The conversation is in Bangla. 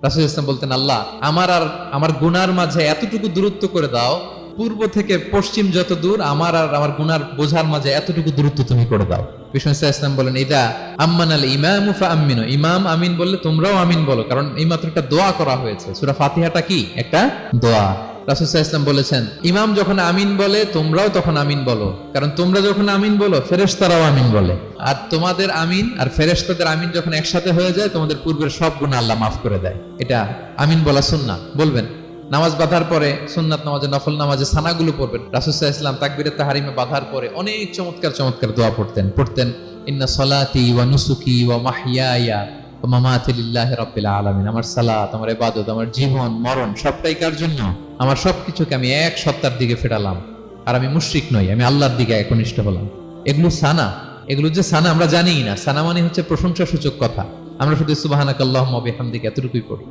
রাসূল ইসলাম বলতেন, আল্লাহ আমার আর আমার গুনার মাঝে এতটুকু দূরত্ব করে দাও, পূর্ব থেকে পশ্চিম যত দূর আমার আর আমার গুনার বোঝার মাঝে এতটুকু দূরত্ব তুমি করে দাও। বিষ্ণু ইসলাম বলেন, ইদা আম্মানাল ইমামু ফাআমিনু, ইমাম আমিন বললে তোমরাও আমিন বলো, কারণ এই মাত্র একটা দোয়া করা হয়েছে। সূরা ফাতিহাটা কি একটা দোয়া। রাসূল সাল্লাল্লাহু আলাইহি ওয়াসাল্লাম বলেছেন, ইমাম যখন আমিন বলে তোমরাও তখন আমিন বলো, কারণ তোমরা যখন আমিন বলো ফেরেশতারাও আমিন বলে। আর তোমাদের আমিন আর ফেরেশতাদের আমিন যখন একসাথে হয়ে যায়, তোমাদের পূর্বের সব গুনাহ আল্লাহ মাফ করে দেয়। এটা আমিন বলা সুন্নাহ। বলবেন নামাজ বাঁধার পরে, সুন্নাত নামাজে, নফল নামাজে সানাগুলো পড়বেন। রাসূল সাল্লাল্লাহু আলাইহি ওয়াসাল্লাম তাকবীরে তাহরিমে বাঁধার পরে অনেক চমৎকার চমৎকার দোয়া পড়তেন। ইন্না সলাতি ওয়া নুসুকি ওয়া মাহইয়ায়া ওয়া মামাতি লিল্লাহি রাব্বিল আলামিন। আমার সালাত, আমার ইবাদত, আমার জীবন মরণ সবটাই কার জন্য? আমার সবকিছুকে আমি এক সত্তার দিকে ফেরালাম, আর আমি মুশরিক নই, আমি আল্লাহর দিকে একনিষ্ঠ হলাম। এগুলো সানা, এগুলো যে সানা আমরা জানিই না। সানা মানে হচ্ছে প্রশংসা সূচক কথা। আমরা শুধু সুবহানাকাল্লাহুম্মা ওয়া বিহামদিকা এতটুকুই পড়ি।